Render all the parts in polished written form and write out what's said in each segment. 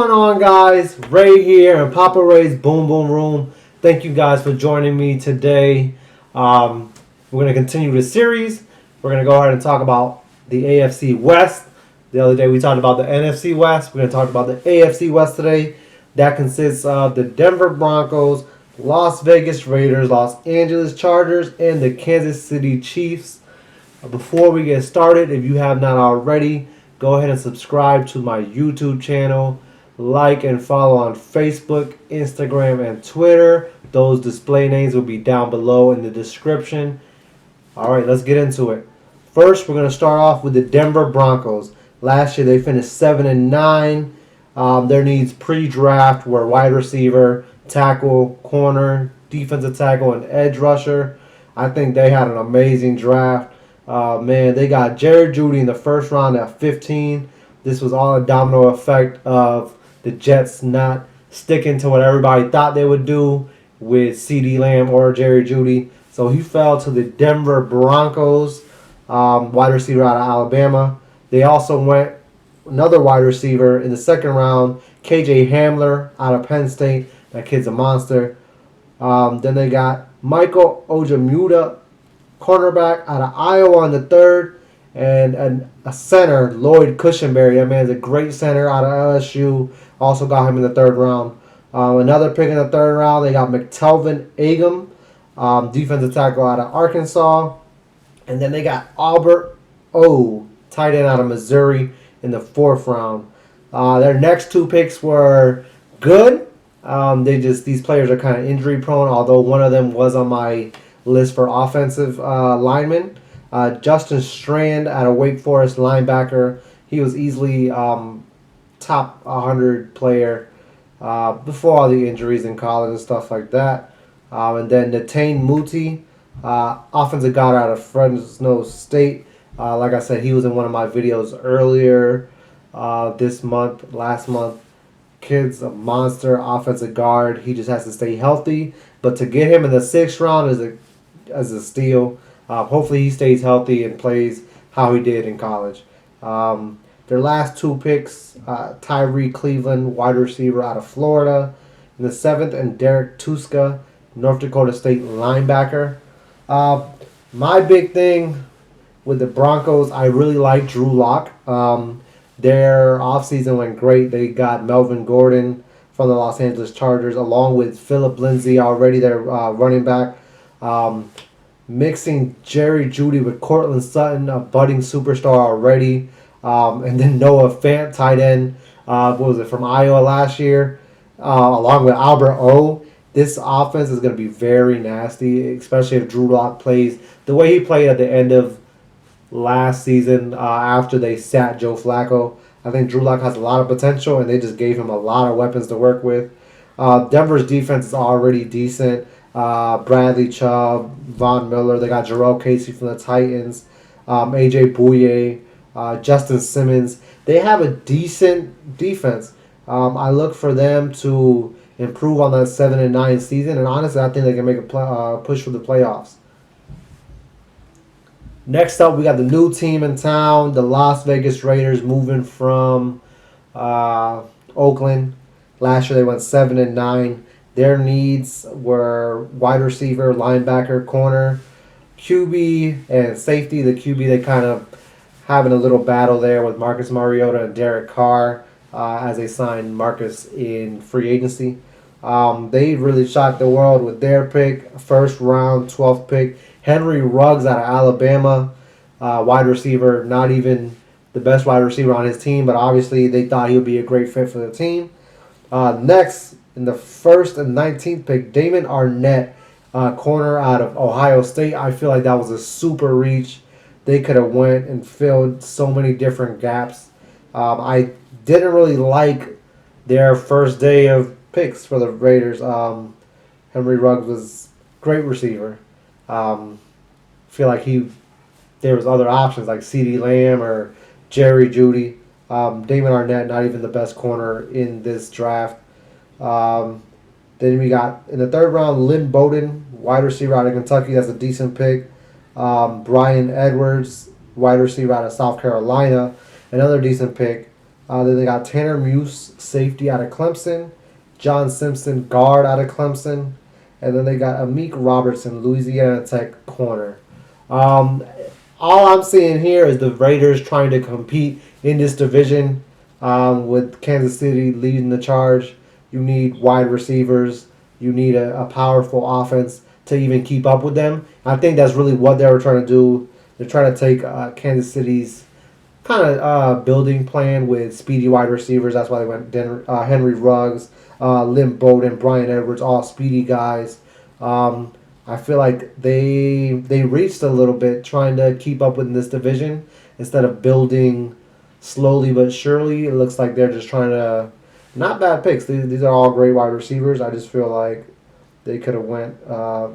going on, guys? Ray here and PapaReys Boom Boom Room. Thank you guys for joining me today. We're going to continue the series. We're going to go ahead and talk about the AFC West. The other day we talked about the NFC West. We're going to talk about the AFC West today. That consists of the Denver Broncos, Las Vegas Raiders, Los Angeles Chargers, and the Kansas City Chiefs. Before we get started, if you have not already, go ahead and subscribe to my YouTube channel. Like and follow on Facebook, Instagram, and Twitter. Those display names will be down below in the description. All right, let's get into it. First, we're going to start off with the Denver Broncos. Last year, they finished 7-9. Their needs pre-draft were wide receiver, tackle, corner, defensive tackle, and edge rusher. I think they had an amazing draft. They got Jerry Jeudy in the first round at 15. This was all a domino effect of the Jets not sticking to what everybody thought they would do with CeeDee Lamb or Jerry Jeudy. So he fell to the Denver Broncos, wide receiver out of Alabama. They also went another wide receiver in the second round, KJ Hamler out of Penn State. That kid's a monster. Then they got Michael Ojemudia, cornerback out of Iowa in the third, and a center, Lloyd Cushenberry. That man's a great center out of LSU. Also got him in the third round. Another pick in the third round, they got McTelvin Agam, defensive tackle out of Arkansas. And then they got Albert O, tight end out of Missouri in the fourth round. Their next two picks were good. These players are kind of injury prone, although one of them was on my list for offensive linemen. Justin Strand out of Wake Forest, linebacker. He was easily top 100 player before all the injuries in college and stuff like that. And then Netane Muti, offensive guard out of Fresno State. Like I said, he was in one of my videos earlier last month. Kid's a monster offensive guard. He just has to stay healthy. But to get him in the sixth round is a steal. Hopefully he stays healthy and plays how he did in college. Their last two picks, Tyree Cleveland, wide receiver out of Florida in the seventh, and Derek Tuska, North Dakota State linebacker. My big thing with the Broncos, I really like Drew Lock. Their offseason went great. They got Melvin Gordon from the Los Angeles Chargers, along with Philip Lindsay, already their running back. Mixing Jerry Jeudy with Cortland Sutton, a budding superstar already. And then Noah Fant, tight end, from Iowa last year, along with Albert O. This offense is going to be very nasty, especially if Drew Lock plays the way he played at the end of last season after they sat Joe Flacco. I think Drew Lock has a lot of potential, and they just gave him a lot of weapons to work with. Denver's defense is already decent. Bradley Chubb, Von Miller. They got Jarrell Casey from the Titans. AJ Bouye, Justin Simmons. They have a decent defense. I look for them to improve on that 7-9 season, and honestly, I think they can make a push for the playoffs. Next up, we got the new team in town, the Las Vegas Raiders, moving from Oakland. Last year they went 7-9. Their needs were wide receiver, linebacker, corner, QB, and safety. The QB, they kind of having a little battle there with Marcus Mariota and Derek Carr as they signed Marcus in free agency. They really shocked the world with their pick, first round, 12th pick. Henry Ruggs out of Alabama, wide receiver, not even the best wide receiver on his team, but obviously they thought he would be a great fit for the team. Next, in the first and 19th pick, Damon Arnett, corner out of Ohio State. I feel like that was a super reach. They could have went and filled so many different gaps. I didn't really like their first day of picks for the Raiders. Henry Ruggs was a great receiver. Feel like there was other options like CeeDee Lamb or Jerry Jeudy. Damon Arnett, not even the best corner in this draft. Then we got in the third round Lynn Bowden, wide receiver out of Kentucky. That's a decent pick. Brian Edwards, wide receiver out of South Carolina, another decent pick. Then they got Tanner Muse, safety out of Clemson. John Simpson, guard out of Clemson. And then they got Amik Robertson, Louisiana Tech corner. Um, all I'm seeing here is the Raiders trying to compete in this division with Kansas City leading the charge. You need wide receivers. You need a powerful offense to even keep up with them. I think that's really what they were trying to do. They're trying to take Kansas City's kind of building plan with speedy wide receivers. That's why they went Henry Ruggs, Lim Bowden, Brian Edwards, all speedy guys. I feel like they reached a little bit trying to keep up with this division instead of building slowly but surely. It looks like they're just trying to not bad picks. These are all great wide receivers. I just feel like they could have went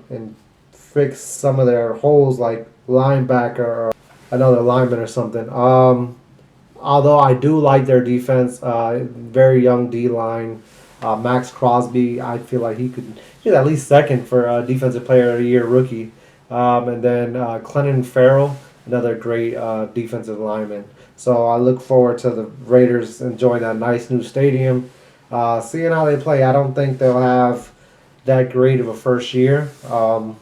and fixed some of their holes like linebacker or another lineman or something. Although I do like their defense, very young D line. Max Crosby, I feel like he's at least second for Defensive Player of the Year rookie. And then Clennon Farrell, another great defensive lineman. So I look forward to the Raiders enjoying that nice new stadium. Seeing how they play, I don't think they'll have that great of a first year, but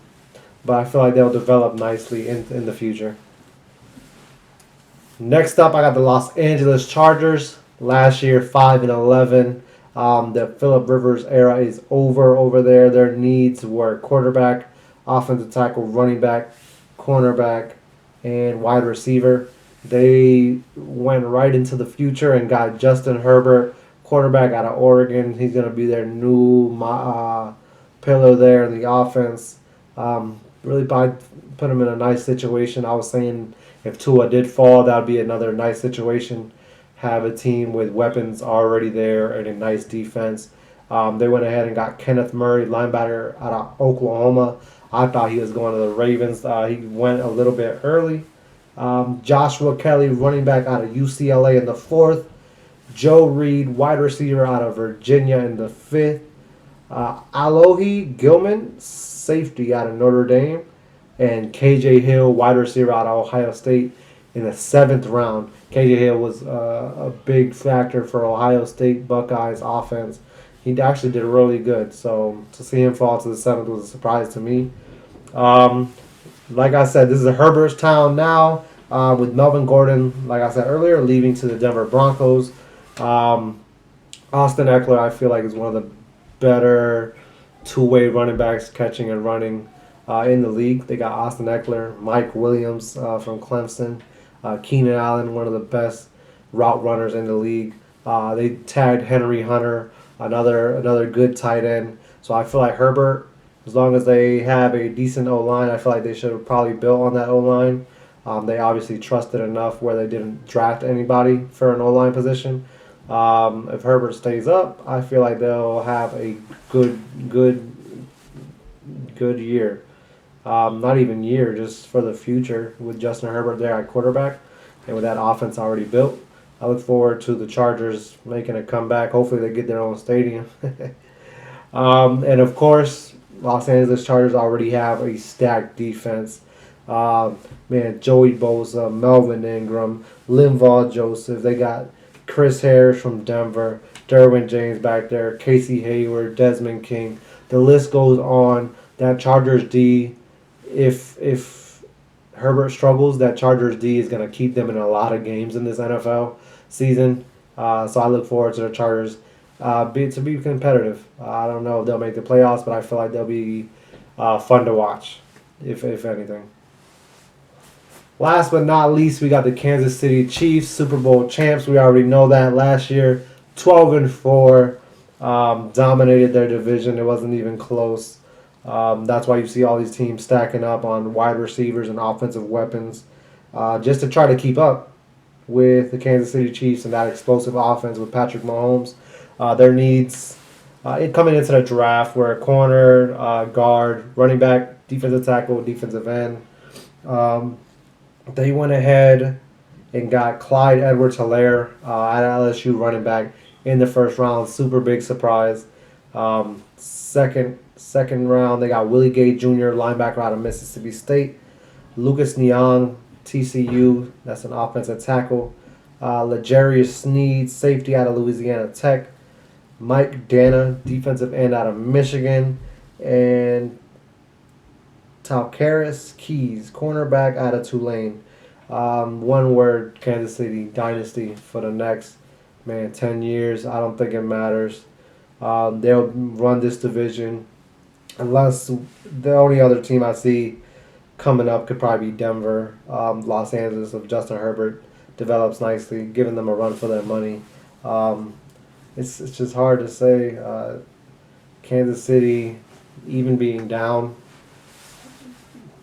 I feel like they'll develop nicely in the future. Next up, I got the Los Angeles Chargers. Last year, 5-11. The Phillip Rivers era is over there. Their needs were quarterback, offensive tackle, running back, cornerback, and wide receiver. They went right into the future and got Justin Herbert, quarterback out of Oregon. He's going to be their new pillar there in the offense. Really put him in a nice situation. I was saying if Tua did fall, that would be another nice situation. Have a team with weapons already there and a nice defense. They went ahead and got Kenneth Murray, linebacker out of Oklahoma. I thought he was going to the Ravens. He went a little bit early. Joshua Kelly, running back out of UCLA in the 4th. Joe Reed, wide receiver out of Virginia in the 5th. Alohi Gilman, safety out of Notre Dame. And KJ Hill, wide receiver out of Ohio State in the 7th round. KJ Hill was a big factor for Ohio State Buckeyes offense. He actually did really good. So to see him fall to the 7th was a surprise to me. Like I said, this is a Herbert's town now with Melvin Gordon, like I said earlier, leaving to the Denver Broncos. Austin Eckler, I feel like, is one of the better two-way running backs catching and running in the league. They got Austin Eckler, Mike Williams from Clemson, Keenan Allen, one of the best route runners in the league. They tagged Henry Hunter, another good tight end. So I feel like Herbert, as long as they have a decent O-line, I feel like they should have probably built on that O-line. They obviously trusted enough where they didn't draft anybody for an O-line position. If Herbert stays up, I feel like they'll have a good year. Not even year, just for the future with Justin Herbert there at quarterback and with that offense already built. I look forward to the Chargers making a comeback. Hopefully they get their own stadium. And of course, Los Angeles Chargers already have a stacked defense. Joey Bosa, Melvin Ingram, Linval Joseph. They got Chris Harris from Denver, Derwin James back there, Casey Hayward, Desmond King. The list goes on. That Chargers D, if Herbert struggles, that Chargers D is going to keep them in a lot of games in this NFL season. So I look forward to the Chargers to be competitive. I don't know if they'll make the playoffs, but I feel like they'll be fun to watch, if anything. Last but not least, we got the Kansas City Chiefs, Super Bowl champs. We already know that last year, 12-4, dominated their division. It wasn't even close. That's why you see all these teams stacking up on wide receivers and offensive weapons just to try to keep up with the Kansas City Chiefs and that explosive offense with Patrick Mahomes. Their needs coming into the draft were corner, guard, running back, defensive tackle, defensive end. They went ahead and got Clyde Edwards-Helaire at LSU running back in the first round. Super big surprise. Second round, they got Willie Gay Jr., linebacker out of Mississippi State. Lucas Niang, TCU, that's an offensive tackle. L'Jarius Sneed, safety out of Louisiana Tech. Mike Dana, defensive end out of Michigan. And Talcaris Keys, cornerback out of Tulane. One word, Kansas City dynasty for the next, 10 years. I don't think it matters. They'll run this division. Unless the only other team I see coming up could probably be Denver, Los Angeles, if Justin Herbert develops nicely, giving them a run for their money. It's just hard to say. Kansas City, even being down,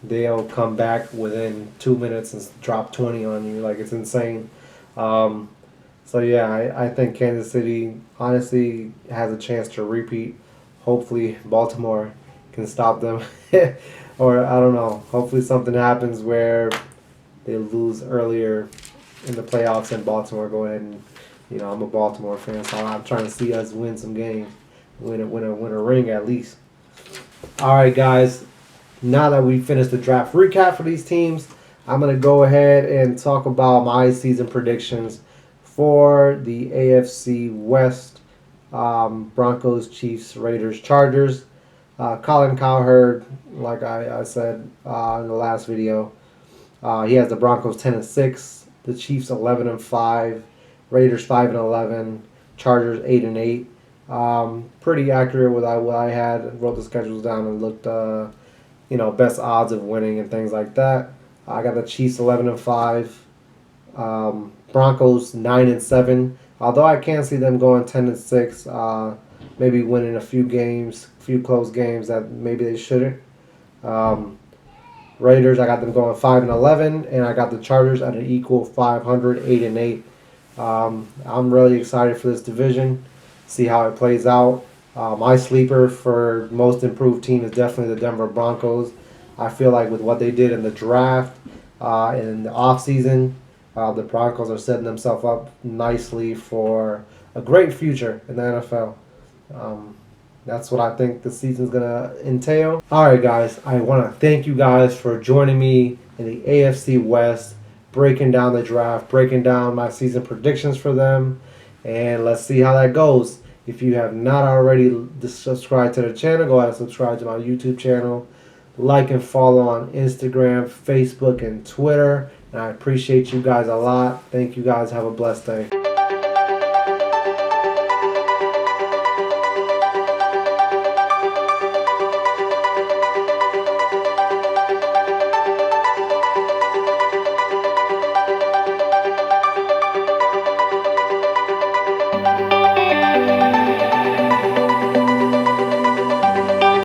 they'll come back within 2 minutes and drop 20 on you. Like, it's insane. So yeah, I think Kansas City honestly has a chance to repeat. Hopefully Baltimore can stop them. Or I don't know. Hopefully something happens where they lose earlier in the playoffs and Baltimore go ahead and, I'm a Baltimore fan, so I'm trying to see us win some games. Win a ring at least. Alright guys, now that we finished the draft recap for these teams, I'm going to go ahead and talk about my season predictions for the AFC West. Broncos, Chiefs, Raiders, Chargers. Colin Cowherd, like I said in the last video, he has the Broncos 10-6, the Chiefs 11-5, Raiders 5-11, Chargers 8-8. Pretty accurate with what I had. Wrote the schedules down and looked, best odds of winning and things like that. I got the Chiefs 11-5, Broncos 9-7. Although I can see them going 10-6, maybe winning a few close games that maybe they shouldn't. Raiders, I got them going 5-11, and I got the Chargers at an equal 500, 8-8. I'm really excited for this division. See how it plays out. My sleeper for most improved team is definitely the Denver Broncos. I feel like with what they did in the draft and in the offseason, the Broncos are setting themselves up nicely for a great future in the NFL. That's what I think the season's going to entail. All right, guys. I want to thank you guys for joining me in the AFC West, breaking down the draft, breaking down my season predictions for them, and let's see how that goes. If you have not already subscribed to the channel, go ahead and subscribe to my YouTube channel. Like and follow on Instagram, Facebook, and Twitter. And I appreciate you guys a lot. Thank you guys. Have a blessed day.